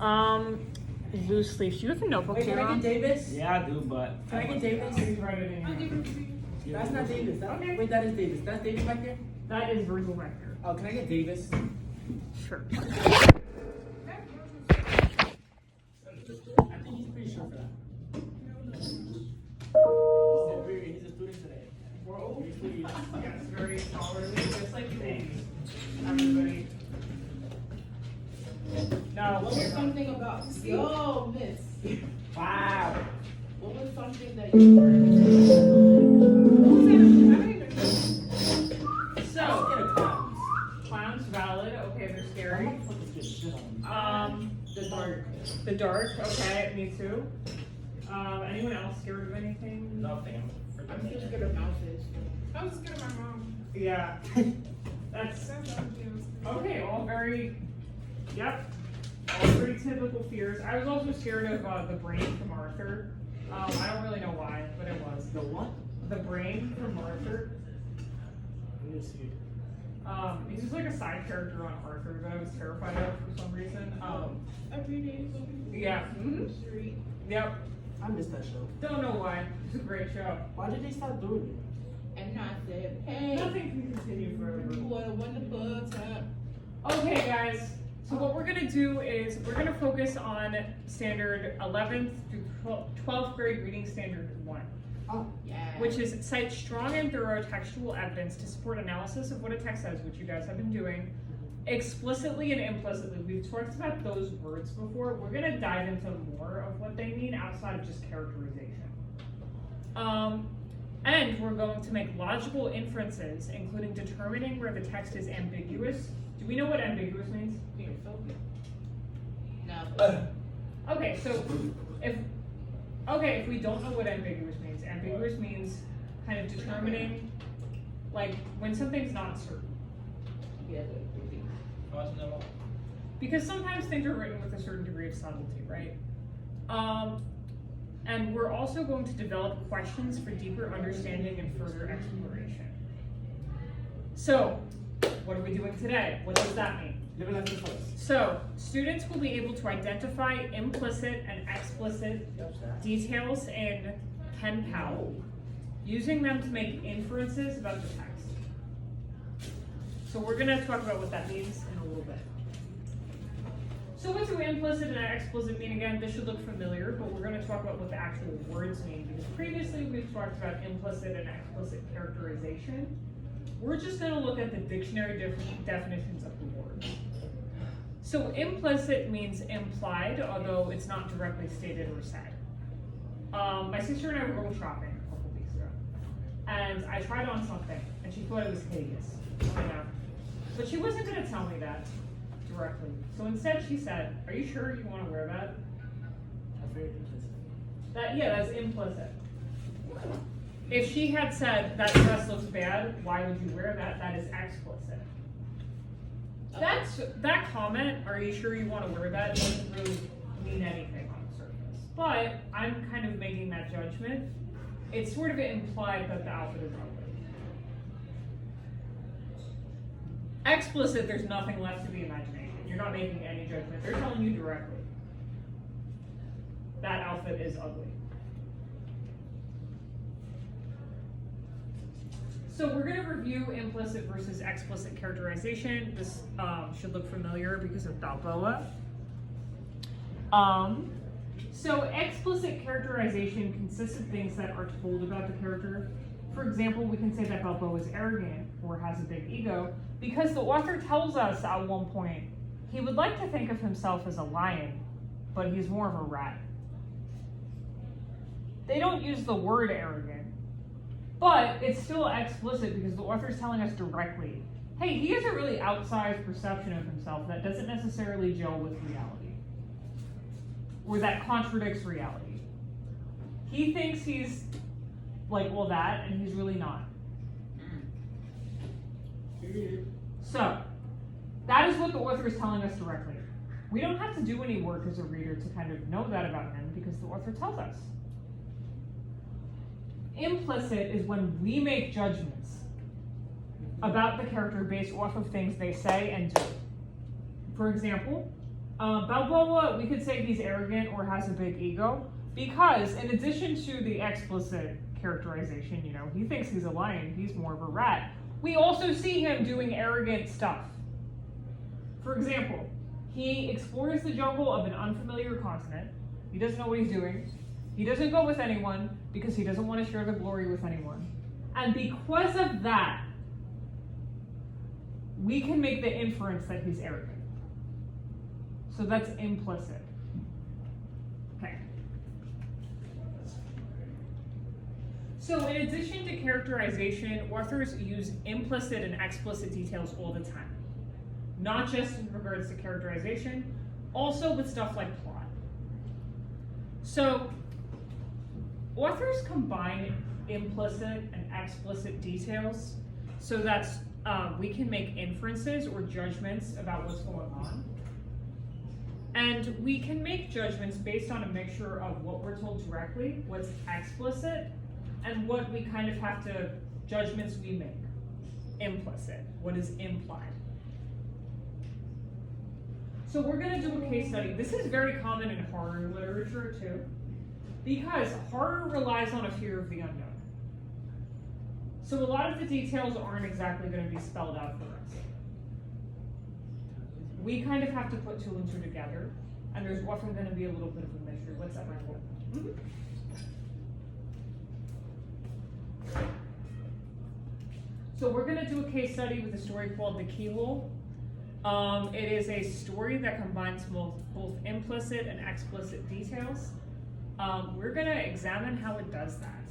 Loose leaf. Do you have a notebook Wait, here? can I get Davis? Yeah, I do, but Can I get Davis? Please write it in here. That's not Davis. Okay. Wait, that is Davis. That's Davis back there? That is Virgil Vector. Oh, can I get Davis? Sure. I think he's pretty sure for that. He's a student today. Whoa. Yes, very scholarly, just like you think. Everybody. No, What was something about yo, miss? wow. What was something that you So, Get a clowns. clowns valid. Okay, they're scary. Motherfuckers get shit on. The dark. The dark. Okay, me too. Anyone else scared of anything? nothing. I'm just scared of mouses. I was scared of my mom. Yeah. That's okay. All very. Yep. All very typical fears. I was also scared of the brain from Arthur. I don't really know why, but it was. The what? The brain from Arthur. Let me see. He's just like a side character on Arthur that I was terrified of for some reason. Every day. Yeah. Mhm. Street. Yep. I missed that show. Don't know why. It's a great show. Why did they stop doing And I said, hey, Nothing can continue forever. what when the bugs up. Okay, guys. So what we're gonna do is we're gonna focus on standard 11th through 12th grade reading standard 1, it? Oh, Yeah. which is cite strong and thorough textual evidence to support analysis of what a text says, which you guys have been doing, explicitly and implicitly. We've talked about those words before. We're gonna dive into more of what they mean outside of just characterization. And we're going to make logical inferences, including determining where the text is ambiguous. Do we know what ambiguous means? No. Okay, so if we don't know what ambiguous means kind of determining like when something's not certain. Yeah. Because sometimes things are written with a certain degree of subtlety, right? And we're also going to develop questions for deeper understanding and further exploration. So, what are we doing today? What does that mean? living life to the fullest. So, students will be able to identify implicit and explicit details in Ken Powell, using them to make inferences about the text. So we're going to talk about what that means in a little bit. So what do implicit and explicit mean again? This should look familiar, but we're going to talk about what the actual words mean, because previously we've talked about implicit and explicit characterization. We're just going to look at the dictionary definitions of the word. So implicit means implied, although it's not directly stated or said. My sister and I were going shopping a couple weeks ago, and I tried on something, and she thought it was hideous. I know. But she wasn't going to tell me that directly. So instead she said, "Are you sure you want to wear that?" That's very implicit. That's implicit. If she had said, "That dress looks bad, why would you wear that?" That is explicit. That comment, "Are you sure you want to wear that?" doesn't really mean anything on the surface. But I'm kind of making that judgment. It's sort of implied that the outfit is ugly. Explicit, there's nothing left to the imagination. You're not making any judgment. They're telling you directly. That outfit is ugly. So we're going to review implicit versus explicit characterization. This should look familiar because of Balboa. So explicit characterization consists of things that are told about the character. For example, we can say that Balboa is arrogant or has a big ego because the author tells us at one point he would like to think of himself as a lion, but he's more of a rat. They don't use the word arrogant, but it's still explicit because the author is telling us directly, hey, he has a really outsized perception of himself that doesn't necessarily gel with reality, or that contradicts reality. He thinks he's like all that, and he's really not. So, that is what the author is telling us directly. We don't have to do any work as a reader to kind of know that about him because the author tells us. Implicit is when we make judgments about the character based off of things they say and do. For example, Balboa, we could say he's arrogant or has a big ego because, in addition to the explicit characterization, you know, he thinks he's a lion, he's more of a rat. We also see him doing arrogant stuff. For example, he explores the jungle of an unfamiliar continent. He doesn't know what he's doing. He doesn't go with anyone because he doesn't want to share the glory with anyone. And because of that, we can make the inference that he's arrogant. So that's implicit. Okay. So in addition to characterization, authors use implicit and explicit details all the time. Not just in regards to characterization, also with stuff like plot. So authors combine implicit and explicit details so that we can make inferences or judgments about what's going on. And we can make judgments based on a mixture of what we're told directly, what's explicit, and what we kind of have to, judgments we make. Implicit, what is implied. So we're gonna do a case study. This is very common in horror literature too, because horror relies on a fear of the unknown. So a lot of the details aren't exactly gonna be spelled out for us. We kind of have to put two and two together, and there's often going to be a little bit of a mixture. What's that, Michael? So we're going to do a case study with a story called The Keyhole. It is a story that combines both implicit and explicit details. We're going to examine how it does that.